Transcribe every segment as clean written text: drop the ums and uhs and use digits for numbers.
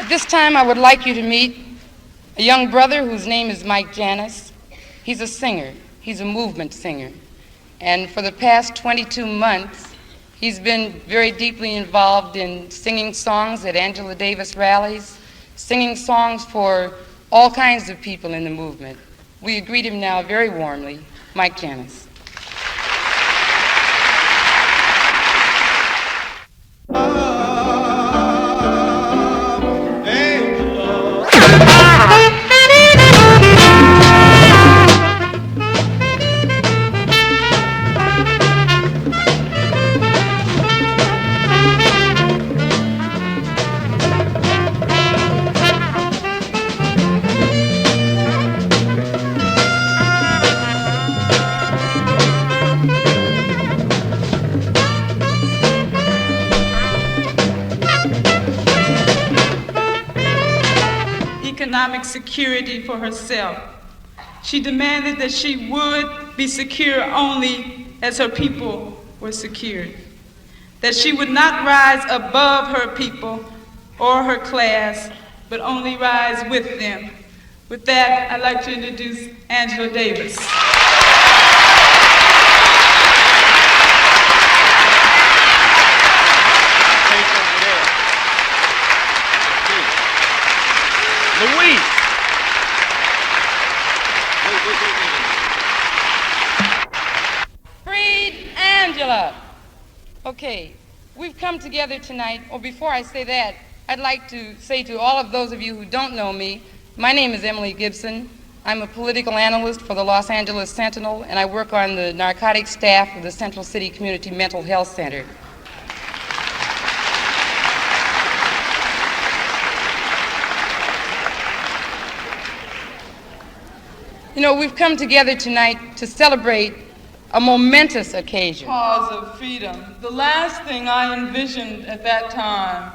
At this time, I would like you to meet a young brother whose name is Mike Janis. He's a singer. He's a movement singer. And for the past 22 months, he's been very deeply involved in singing songs at Angela Davis rallies, singing songs for all kinds of people in the movement. We greet him now very warmly, Mike Janis. Economic security for herself. She demanded that she would be secure only as her people were secured, that she would not rise above her people or her class, but only rise with them. With that, I'd like to introduce Angela Davis. Freed Angela. Okay, we've come together tonight, or before I say that, I'd like to say to all of those of you who don't know me, my name is Emily Gibson. I'm a political analyst for the Los Angeles Sentinel, and I work on the narcotics staff of the Central City Community Mental Health Center. You know, we've come together tonight to celebrate a momentous occasion. Cause of freedom. The last thing I envisioned at that time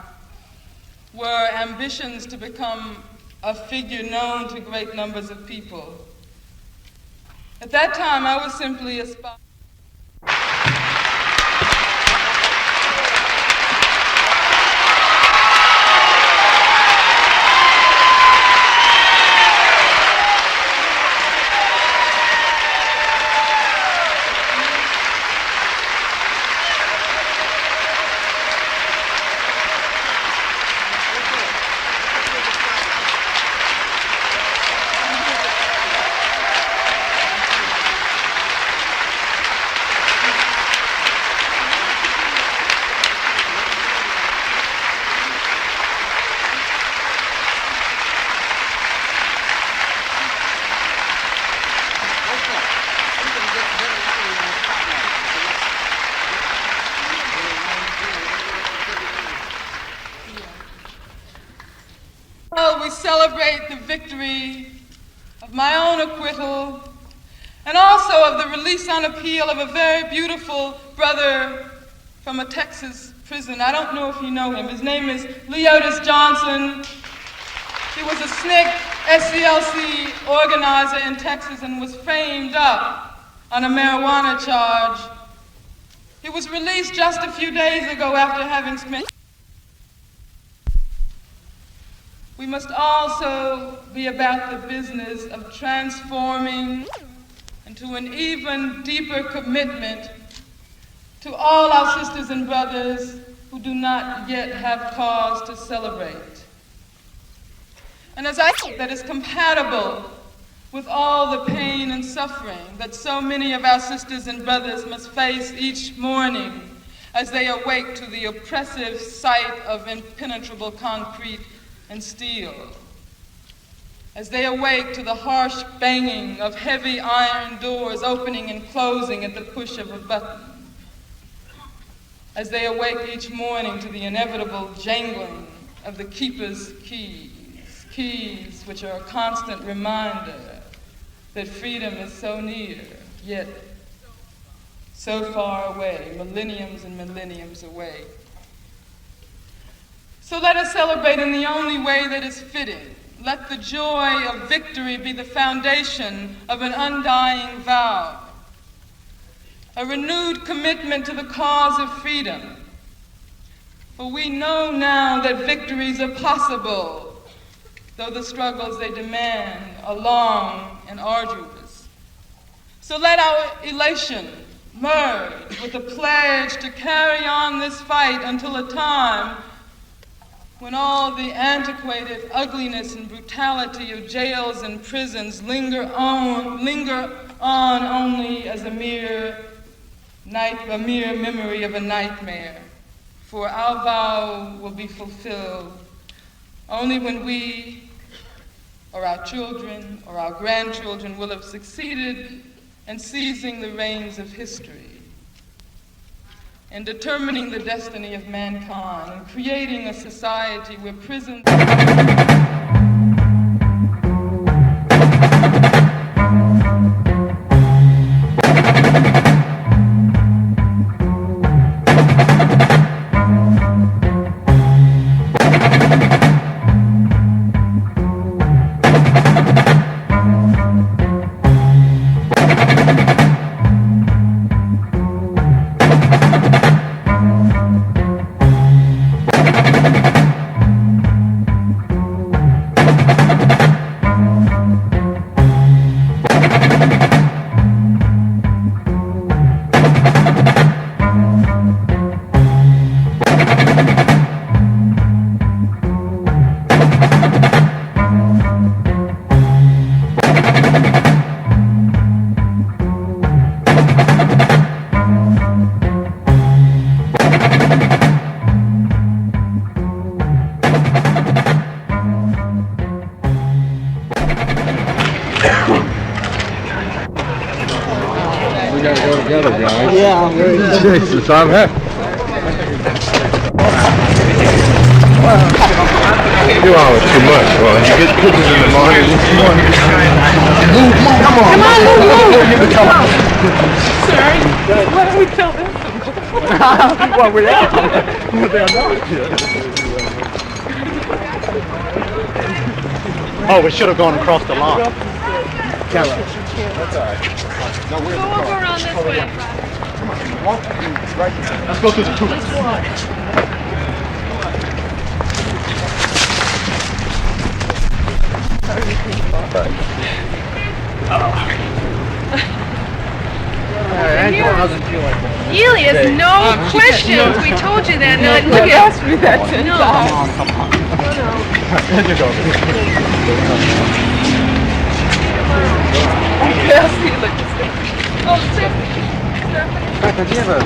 were ambitions to become a figure known to great numbers of people. At that time, I was simply aspiring. We celebrate the victory of my own acquittal and also of the release on appeal of a very beautiful brother from a Texas prison. I don't know if you know him. His name is Leotis Johnson. He was a SNCC SCLC organizer in Texas and was framed up on a marijuana charge. He was released just a few days ago after having spent. We must also be about the business of transforming into an even deeper commitment to all our sisters and brothers who do not yet have cause to celebrate. And as I think that is compatible with all the pain and suffering that so many of our sisters and brothers must face each morning as they awake to the oppressive sight of impenetrable concrete and steel, as they awake to the harsh banging of heavy iron doors opening and closing at the push of a button, as they awake each morning to the inevitable jangling of the keeper's keys which are a constant reminder that freedom is so near, yet so far away, millenniums and millenniums away. So let us celebrate in the only way that is fitting. Let the joy of victory be the foundation of an undying vow, a renewed commitment to the cause of freedom, For we know now that victories are possible, though the struggles they demand are long and arduous. So let our elation merge with a pledge to carry on this fight until a time when all the antiquated ugliness and brutality of jails and prisons linger on only as a mere memory of a nightmare. For our vow will be fulfilled only when we, or our children, or our grandchildren will have succeeded in seizing the reins of history, in determining the destiny of mankind, and creating a society where prisons... Jesus, I'm happy. 2 hours too much. Well, you get pictures in the morning. Come on, come on. Sorry, why don't we tell them? Well, we are. They are not here. Oh, we should have gone across the lawn. That's all right. No, we're Go over around this way. Let's go through the tulips. Elias, no questions. We told you that. Now look at us. No. Come on. There you go. Oh, Stephanie. Did you have a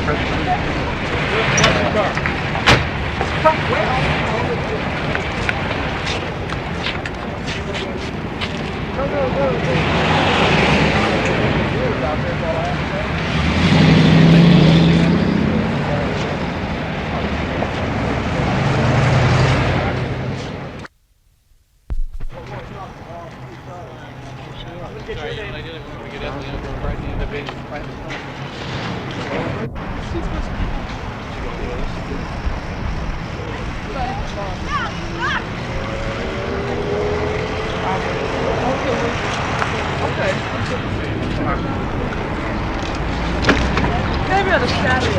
Maybe on the shadow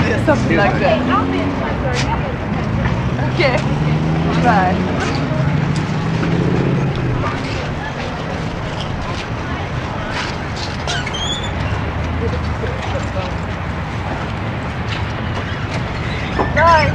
or something like that. Okay, bye. Bye.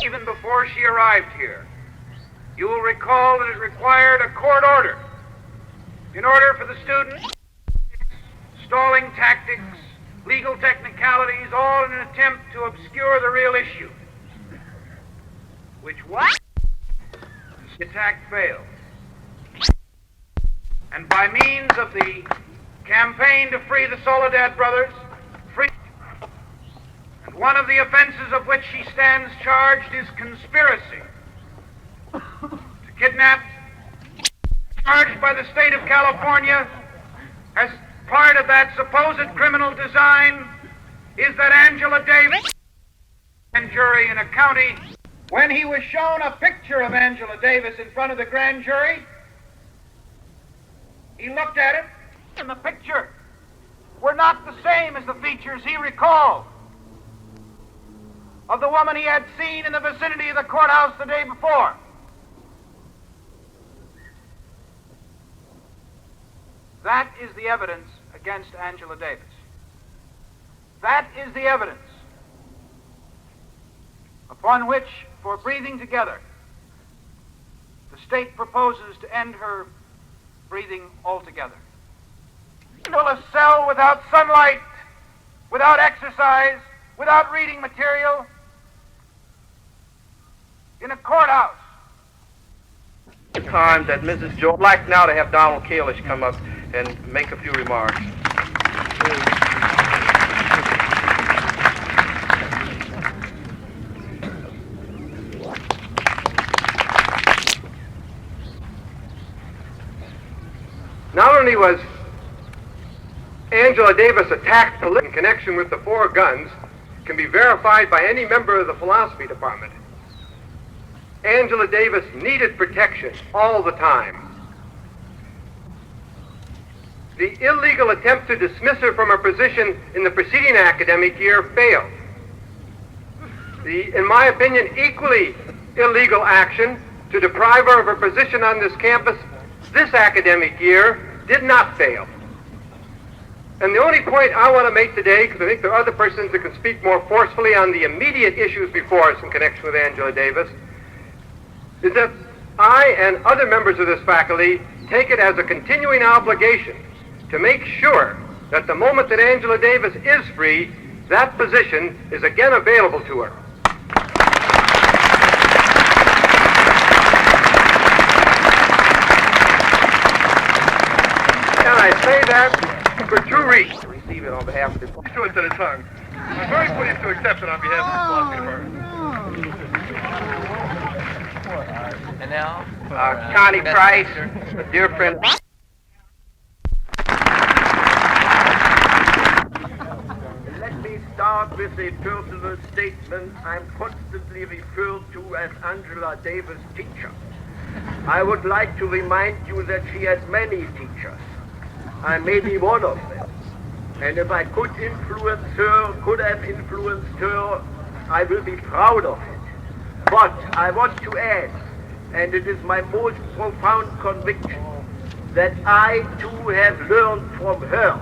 Even before she arrived here, you will recall that it required a court order in order for the students stalling tactics, legal technicalities, all in an attempt to obscure the real issue. Which what? The attack failed. And by means of the campaign to free the Soledad brothers, and one of the offenses of which he stands charged is conspiracy to kidnap, charged by the state of California as part of that supposed criminal design is that Angela Davis, grand jury in a county, when he was shown a picture of Angela Davis in front of the grand jury, he looked at it, and the picture were not the same as the features he recalled of the woman he had seen in the vicinity of the courthouse the day before. That is the evidence against Angela Davis. That is the evidence upon which, for breathing together, the state proposes to end her breathing altogether. Will a cell without sunlight, without exercise, without reading material, in a courthouse. Time that Mrs. Joe, I'd like now to have Donald Kalish come up and make a few remarks. Not only was Angela Davis attacked in connection with the 4 guns, can be verified by any member of the philosophy department. Angela Davis needed protection all the time. The illegal attempt to dismiss her from her position in the preceding academic year failed. The, in my opinion, equally illegal action to deprive her of her position on this campus this academic year did not fail. And the only point I want to make today, because I think there are other persons that can speak more forcefully on the immediate issues before us in connection with Angela Davis, is that I and other members of this faculty take it as a continuing obligation to make sure that the moment that Angela Davis is free, that position is again available to her. And I say that for 2 reasons. Receive it on behalf of the To it to the tongue. I'm very pleased to accept it on behalf of the philosophy department. And now, Connie Price, a dear friend. Let me start with a personal statement I'm constantly referred to as Angela Davis' teacher. I would like to remind you that she had many teachers. I may be one of them. And if I could have influenced her, I will be proud of it. But I want to add, and it is my most profound conviction, that I too have learned from her.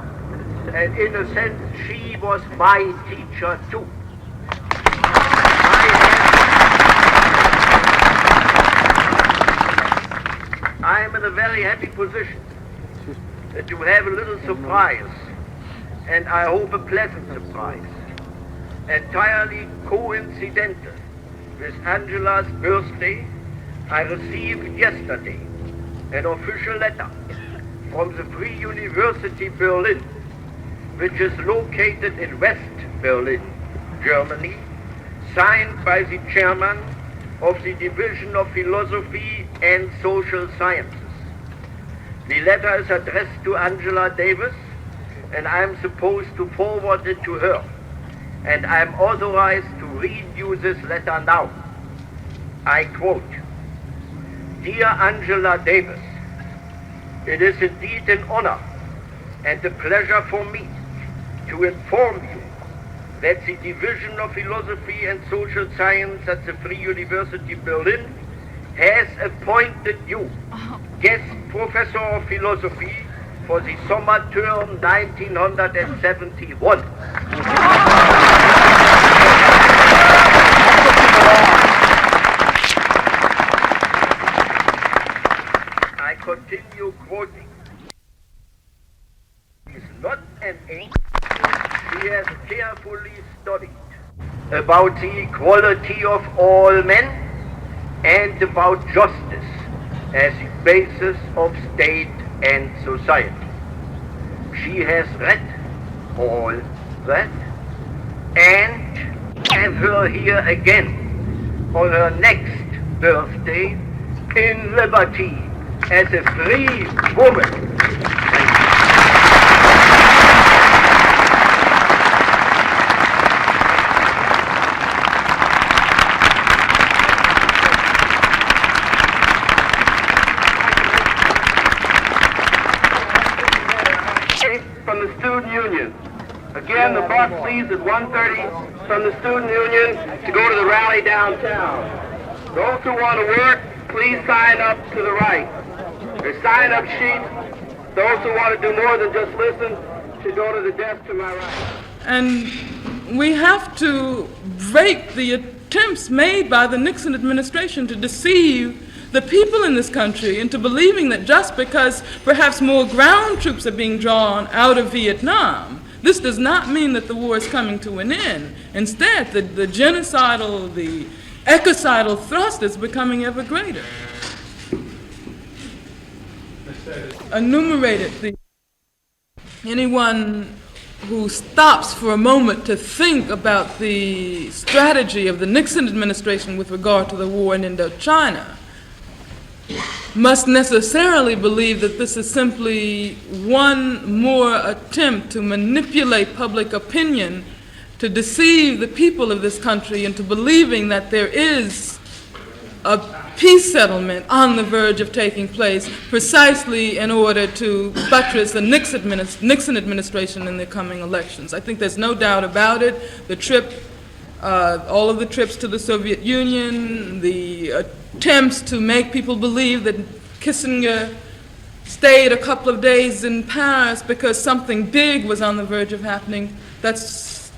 And in a sense, she was my teacher too. I am in a very happy position to have a little surprise, and I hope a pleasant surprise, entirely coincidental with Angela's birthday. I received yesterday an official letter from the Free University Berlin, which is located in West Berlin, Germany, signed by the chairman of the Division of Philosophy and Social Sciences. The letter is addressed to Angela Davis, and I am supposed to forward it to her. And I am authorized to read you this letter now. I quote, "Dear Angela Davis, it is indeed an honor and a pleasure for me to inform you that the Division of Philosophy and Social Science at the Free University Berlin has appointed you guest professor of philosophy for the summer term 1971. I continue quoting. It is not and 8, she has carefully studied about the equality of all men and about justice as the basis of state and society. She has read all that, and have her here again on her next birthday in liberty as a free woman. From the Student Union. Again, the bus leaves at 1:30 from the Student Union to go to the rally downtown. Those who want to work, please sign up to the right. There's sign-up sheets. Those who want to do more than just listen should go to the desk to my right. And we have to break the attempts made by the Nixon administration to deceive the people in this country into believing that just because perhaps more ground troops are being drawn out of Vietnam, this does not mean that the war is coming to an end. Instead, the genocidal, the ecocidal thrust is becoming ever greater. Enumerated anyone who stops for a moment to think about the strategy of the Nixon administration with regard to the war in Indochina must necessarily believe that this is simply one more attempt to manipulate public opinion, to deceive the people of this country into believing that there is a peace settlement on the verge of taking place precisely in order to buttress the Nixon administration in the coming elections. I think there's no doubt about it. The trip, all of the trips to the Soviet Union, the attempts to make people believe that Kissinger stayed a couple of days in Paris because something big was on the verge of happening, that's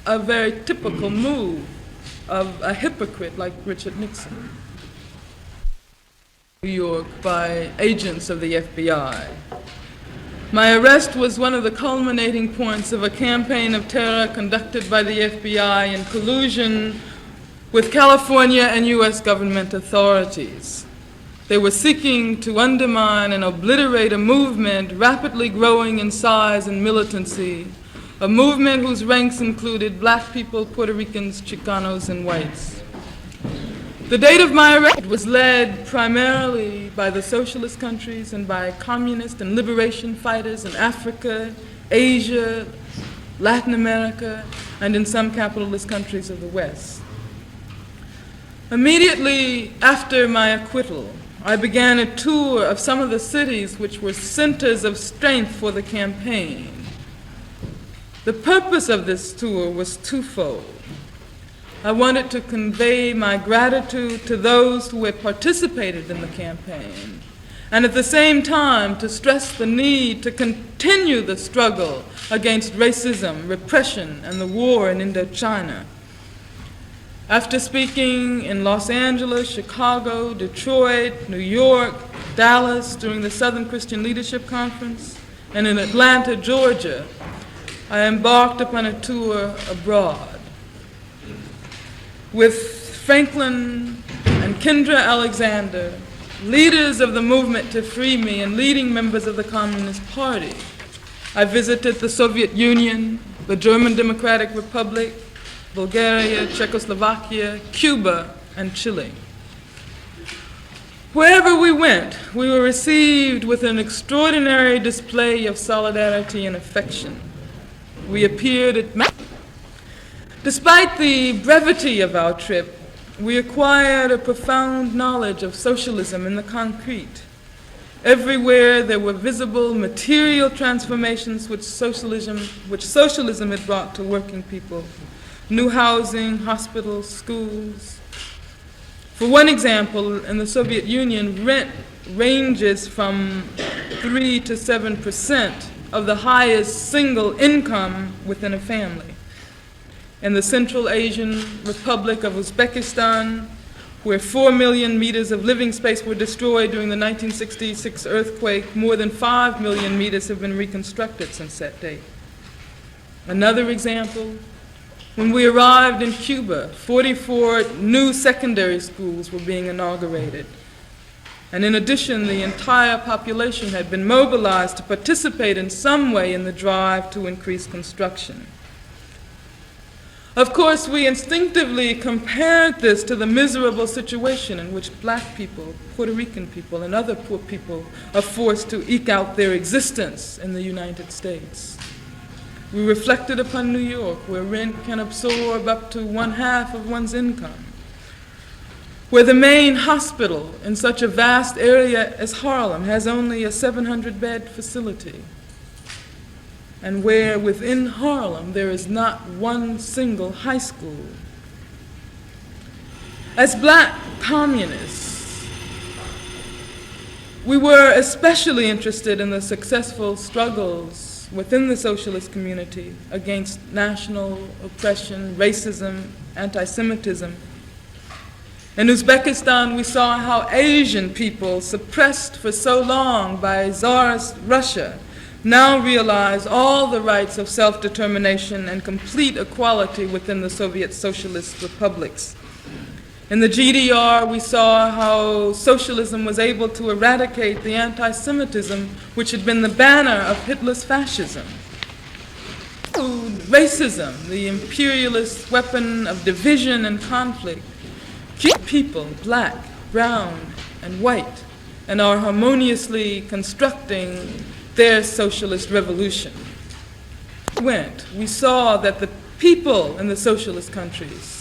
a very typical move of a hypocrite like Richard Nixon. New York by agents of the FBI. My arrest was one of the culminating points of a campaign of terror conducted by the FBI in collusion with California and U.S. government authorities. They were seeking to undermine and obliterate a movement rapidly growing in size and militancy, a movement whose ranks included black people, Puerto Ricans, Chicanos, and whites. The date of my arrest was led primarily by the socialist countries and by communist and liberation fighters in Africa, Asia, Latin America, and in some capitalist countries of the West. Immediately after my acquittal, I began a tour of some of the cities which were centers of strength for the campaign. The purpose of this tour was twofold. I wanted to convey my gratitude to those who had participated in the campaign, and at the same time to stress the need to continue the struggle against racism, repression, and the war in Indochina. After speaking in Los Angeles, Chicago, Detroit, New York, Dallas during the Southern Christian Leadership Conference, and in Atlanta, Georgia, I embarked upon a tour abroad. With Franklin and Kendra Alexander, leaders of the movement to free me and leading members of the Communist Party, I visited the Soviet Union, the German Democratic Republic, Bulgaria, Czechoslovakia, Cuba, and Chile. Wherever we went, we were received with an extraordinary display of solidarity and affection. We appeared at Despite the brevity of our trip, we acquired a profound knowledge of socialism in the concrete. Everywhere there were visible material transformations which socialism had brought to working people. New housing, hospitals, schools. For one example, in the Soviet Union, rent ranges from 3 to 7% of the highest single income within a family. In the Central Asian Republic of Uzbekistan, where 4 million meters of living space were destroyed during the 1966 earthquake, more than 5 million meters have been reconstructed since that date. Another example, when we arrived in Cuba, 44 new secondary schools were being inaugurated. And in addition, the entire population had been mobilized to participate in some way in the drive to increase construction. Of course, we instinctively compared this to the miserable situation in which black people, Puerto Rican people, and other poor people are forced to eke out their existence in the United States. We reflected upon New York, where rent can absorb up to 1/2 of one's income, where the main hospital in such a vast area as Harlem has only a 700-bed facility, and where within Harlem there is not one single high school. As black communists, we were especially interested in the successful struggles within the socialist community against national oppression, racism, anti-Semitism. In Uzbekistan, we saw how Asian people, suppressed for so long by Tsarist Russia, now realize all the rights of self-determination and complete equality within the Soviet socialist republics. In the GDR, we saw how socialism was able to eradicate the anti-Semitism which had been the banner of Hitler's fascism. Racism, the imperialist weapon of division and conflict, keep people, black, brown, and white, and are harmoniously constructing their socialist revolution. We saw that the people in the socialist countries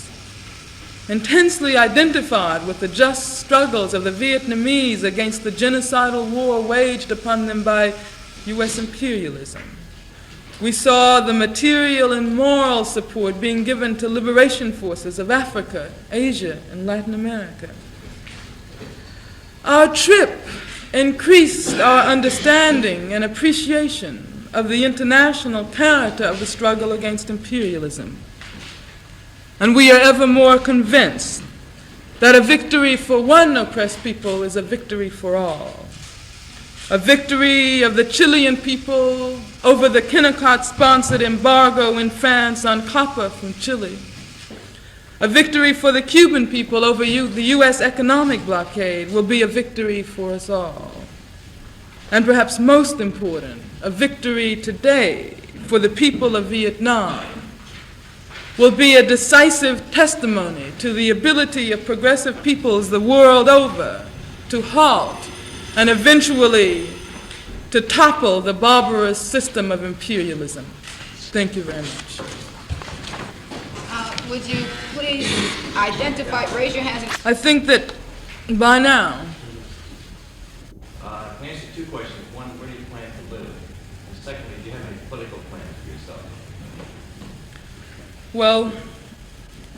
intensely identified with the just struggles of the Vietnamese against the genocidal war waged upon them by U.S. imperialism. We saw the material and moral support being given to liberation forces of Africa, Asia, and Latin America. Our trip increased our understanding and appreciation of the international character of the struggle against imperialism. And we are ever more convinced that a victory for one oppressed people is a victory for all. A victory of the Chilean people over the Kennecott-sponsored embargo in France on copper from Chile. A victory for the Cuban people over the U.S. economic blockade will be a victory for us all. And perhaps most important, a victory today for the people of Vietnam will be a decisive testimony to the ability of progressive peoples the world over to halt and eventually to topple the barbarous system of imperialism. Thank you very much. Would you please identify, raise your hands. I think that by now, To answer two questions. One, where do you plan to live? And secondly, do you have any political plans for yourself? well,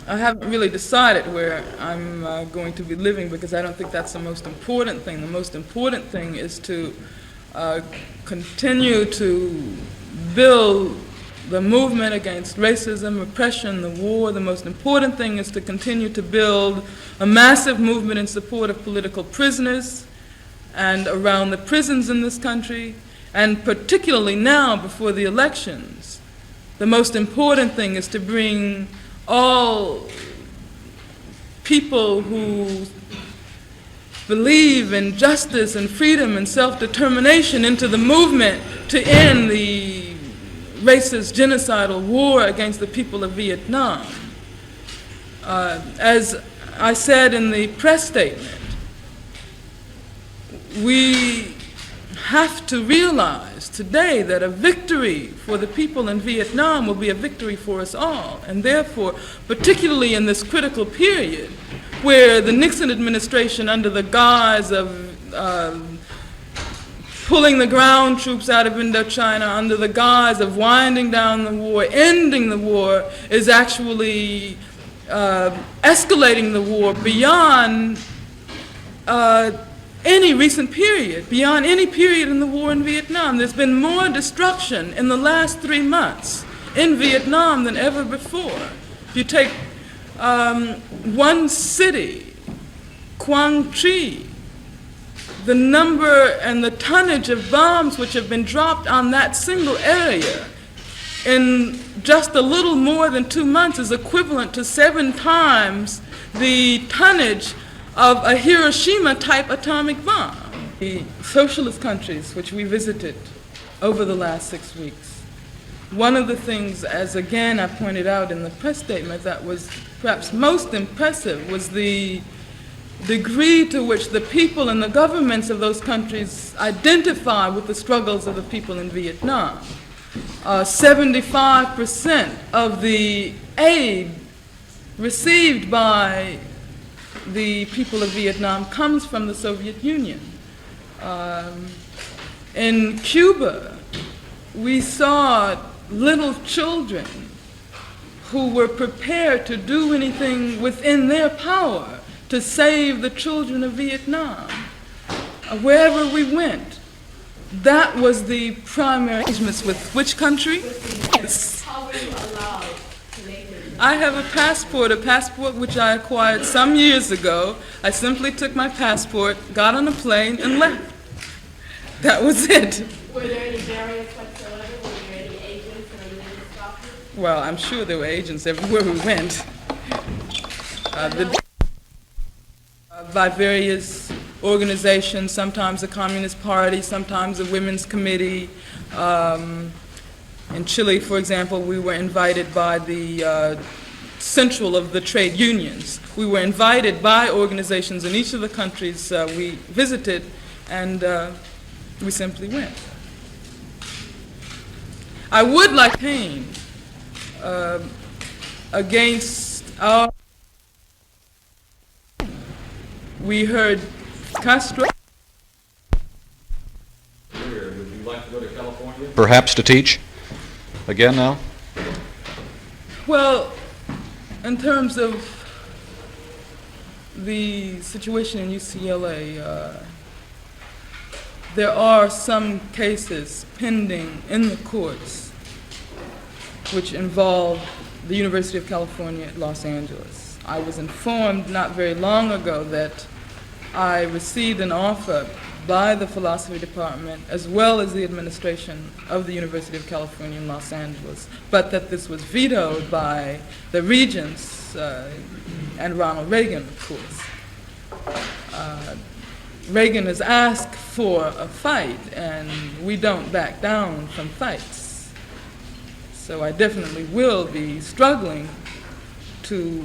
I haven't really decided where I'm going to be living, because I don't think that's the most important thing. The most important thing is to continue to build the movement against racism, oppression, the war. The most important thing is to continue to build a massive movement in support of political prisoners and around the prisons in this country, and particularly now before the elections. The most important thing is to bring all people who believe in justice and freedom and self-determination into the movement to end the racist genocidal war against the people of Vietnam. As I said in the press statement, we have to realize today that a victory for the people in Vietnam will be a victory for us all, and therefore, particularly in this critical period where the Nixon administration, under the guise of pulling the ground troops out of Indochina, under the guise of winding down the war, ending the war, is actually escalating the war beyond any recent period, beyond any period in the war in Vietnam. There's been more destruction in the last 3 months in Vietnam than ever before. If you take one city, Quang Tri, the number and the tonnage of bombs which have been dropped on that single area in just a little more than 2 months is equivalent to 7 times the tonnage of a Hiroshima-type atomic bomb. The socialist countries which we visited over the last 6 weeks, one of the things, as again I pointed out in the press statement, that was perhaps most impressive was the degree to which the people and the governments of those countries identify with the struggles of the people in Vietnam. 75% of the aid received by the people of Vietnam comes from the Soviet Union. In Cuba, we saw little children who were prepared to do anything within their power to save the children of Vietnam. Wherever we went, that was the primary arrangements with which country? Yes. How were you allowed to make it? I have a passport which I acquired some years ago. I simply took my passport, got on a plane, and left. That was it. Were there any barriers whatsoever? Were there any agents or anything to stop you? Well, I'm sure there were agents everywhere we went. By various organizations, sometimes the Communist Party, sometimes the Women's Committee. In Chile, for example, we were invited by the central of the trade unions. We were invited by organizations in each of the countries we visited, and we simply went. I would like to campaign against our... We heard Castro. Would you like to go to California? Perhaps to teach again now? Well, in terms of the situation in UCLA, there are some cases pending in the courts which involve the University of California at Los Angeles. I was informed not very long ago that I received an offer by the philosophy department as well as the administration of the University of California in Los Angeles, but that this was vetoed by the regents and Ronald Reagan, of course. Reagan has asked for a fight, and we don't back down from fights. So I definitely will be struggling to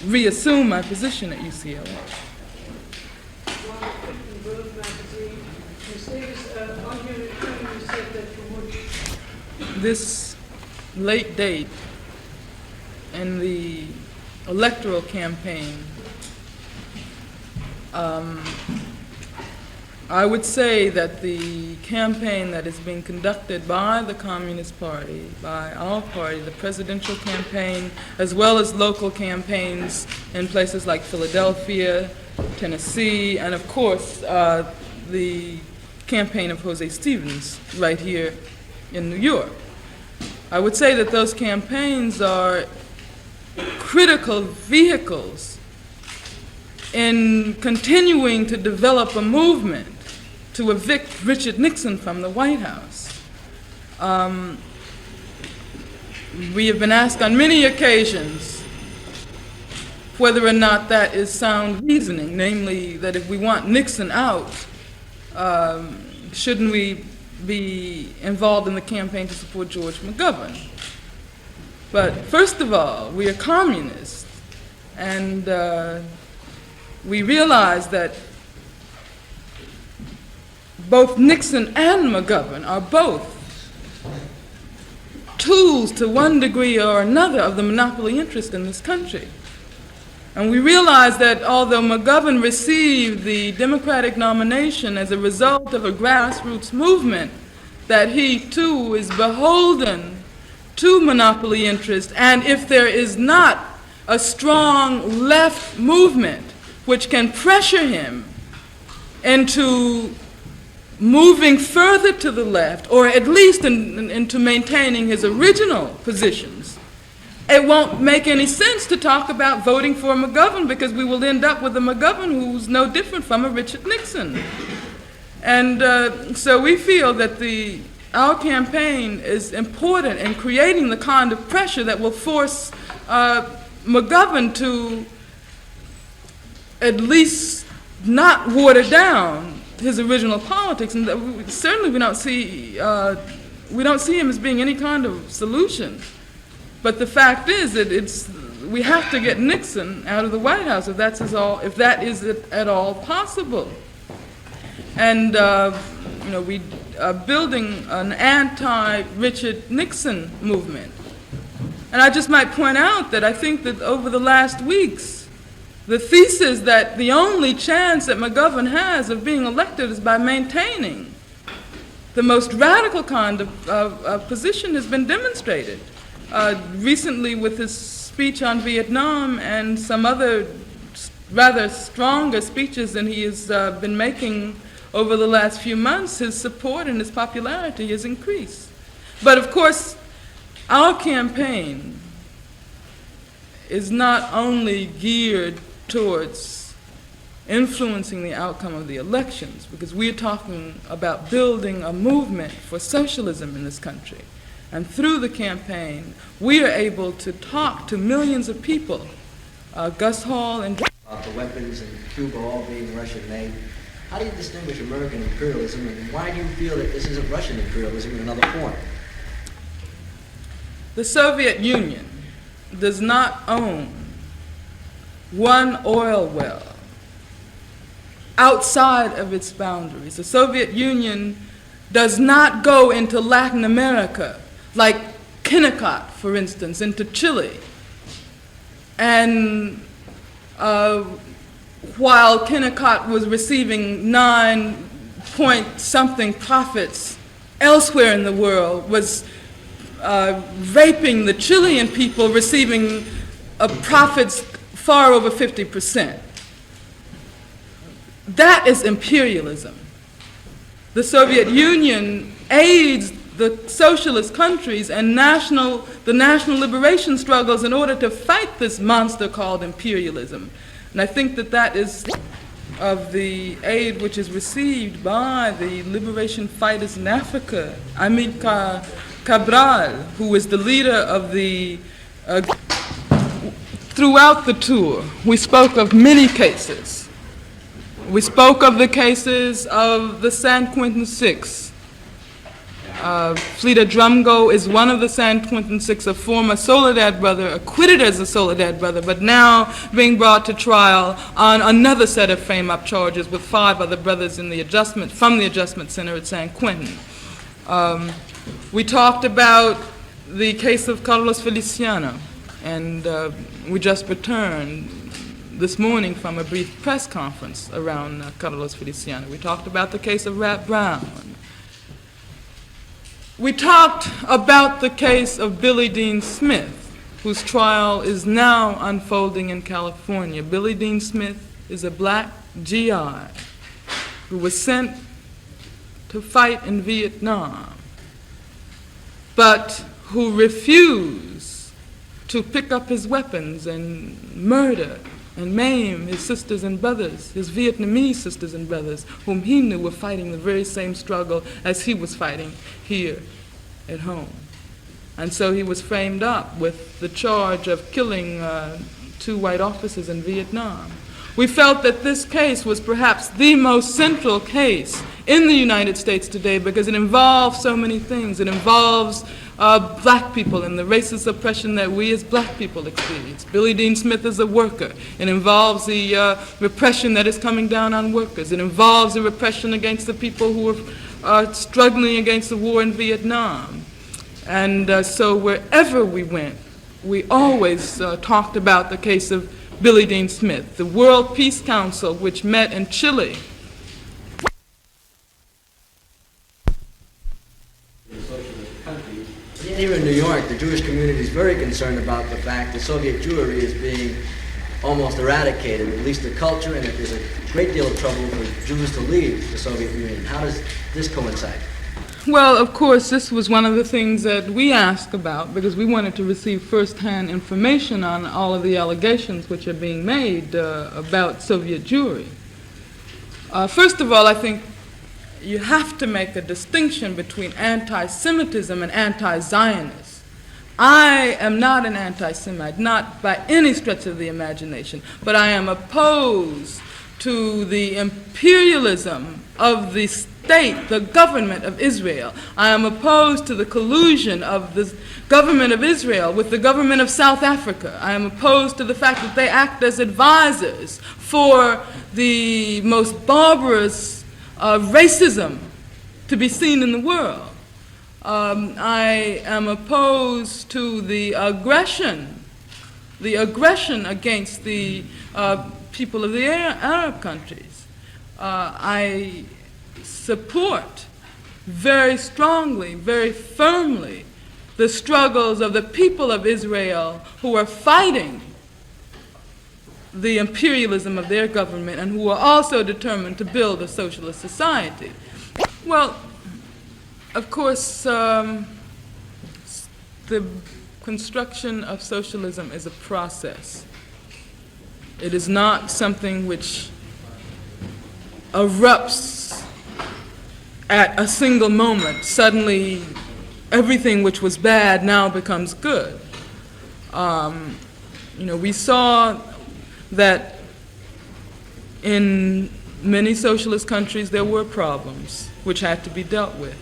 reassume my position at UCLA. This late date in the electoral campaign, I would say that the campaign that is being conducted by the Communist Party, by our party, the presidential campaign, as well as local campaigns in places like Philadelphia, Tennessee, and of course the campaign of Jose Stevens right here in New York. I would say that those campaigns are critical vehicles in continuing to develop a movement to evict Richard Nixon from the White House. We have been asked on many occasions whether or not that is sound reasoning, namely that if we want Nixon out, shouldn't we be involved in the campaign to support George McGovern? But first of all, we are communists, and we realize that both Nixon and McGovern are both tools to one degree or another of the monopoly interest in this country. And we realize that although McGovern received the Democratic nomination as a result of a grassroots movement, that he too is beholden to monopoly interest, and if there is not a strong left movement which can pressure him into moving further to the left, or at least into maintaining his original positions, it won't make any sense to talk about voting for McGovern, because we will end up with a McGovern who's no different from a Richard Nixon. And so we feel that the our campaign is important in creating the kind of pressure that will force McGovern to at least not water down his original politics, and certainly we don't see him as being any kind of solution. But the fact is that we have to get Nixon out of the White House if that is at all possible. And we are building an anti-Richard Nixon movement. And I just might point out that I think that over the last weeks, the thesis that the only chance that McGovern has of being elected is by maintaining the most radical kind of position has been demonstrated. Recently with his speech on Vietnam and some other rather stronger speeches than he has been making over the last few months, his support and his popularity has increased. But of course, our campaign is not only geared towards influencing the outcome of the elections, because we're talking about building a movement for socialism in this country. And through the campaign, we are able to talk to millions of people. Gus Hall and... The weapons in Cuba all being Russian-made. How do you distinguish American imperialism, and why do you feel that this isn't Russian imperialism in another form? The Soviet Union does not own one oil well outside of its boundaries. The Soviet Union does not go into Latin America, like Kennecott, for instance, into Chile. And while Kennecott was receiving 9-point-something profits elsewhere in the world, was raping the Chilean people, receiving profits far over 50%. That is imperialism. The Soviet Union aids the socialist countries and the national liberation struggles in order to fight this monster called imperialism. And I think that is of the aid which is received by the liberation fighters in Africa. Amilcar Cabral, who is the leader of the... throughout the tour, we spoke of many cases. We spoke of the cases of the San Quentin Six. Fleta Drumgo is one of the San Quentin Six, a former Soledad brother, acquitted as a Soledad brother, but now being brought to trial on another set of frame-up charges with 5 other brothers from the Adjustment Center at San Quentin. We talked about the case of Carlos Feliciano, and we just returned this morning from a brief press conference around Carlos Feliciano. We talked about the case of Rat Brown. We talked about the case of Billy Dean Smith, whose trial is now unfolding in California. Billy Dean Smith is a black GI who was sent to fight in Vietnam, but who refused to pick up his weapons and murder and maim his sisters and brothers, his Vietnamese sisters and brothers, whom he knew were fighting the very same struggle as he was fighting here at home. And so he was framed up with the charge of killing 2 white officers in Vietnam. We felt that this case was perhaps the most central case in the United States today because it involves so many things. It involves black people and the racist oppression that we as black people experience. Billy Dean Smith is a worker. It involves the repression that is coming down on workers. It involves the repression against the people who are struggling against the war in Vietnam. And so wherever we went, we always talked about the case of Billy Dean Smith. The World Peace Council, which met in Chile, Here in New York, the Jewish community is very concerned about the fact that Soviet Jewry is being almost eradicated, at least the culture, and that there's a great deal of trouble for Jews to leave the Soviet Union. How does this coincide? Well, of course, this was one of the things that we asked about because we wanted to receive first-hand information on all of the allegations which are being made about Soviet Jewry. First of all, I think you have to make a distinction between anti-Semitism and anti-Zionist. I am not an anti-Semite, not by any stretch of the imagination, but I am opposed to the imperialism of the state, the government of Israel. I am opposed to the collusion of the government of Israel with the government of South Africa. I am opposed to the fact that they act as advisors for the most barbarous racism to be seen in the world. I am opposed to the aggression against the people of the Arab countries. I support very strongly, very firmly, the struggles of the people of Israel who are fighting the imperialism of their government and who are also determined to build a socialist society. Well, of course, the construction of socialism is a process. It is not something which erupts at a single moment. Suddenly, everything which was bad now becomes good. We saw that in many socialist countries there were problems which had to be dealt with.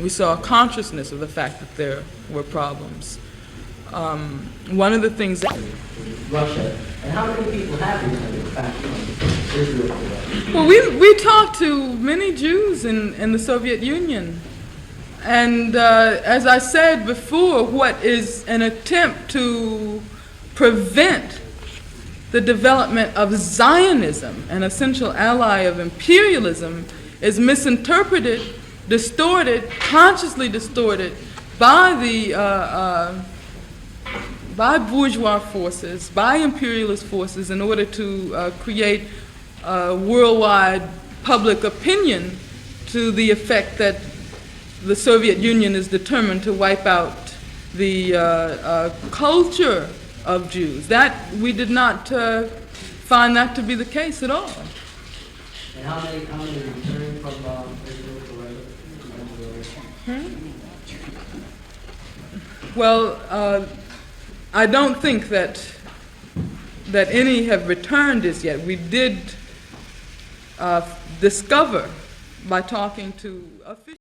We saw a consciousness of the fact that there were problems. One of the things that Russia, and how many people have returned back from Israel? Well, we talked to many Jews in the Soviet Union, and as I said before, what is an attempt to prevent the development of Zionism, an essential ally of imperialism, is misinterpreted, distorted, consciously distorted by the by bourgeois forces, by imperialist forces, in order to create worldwide public opinion to the effect that the Soviet Union is determined to wipe out the culture of Jews. That we did not find that to be the case at all. And how many returned from Israel to Well, I don't think that any have returned as yet. We did discover by talking to officials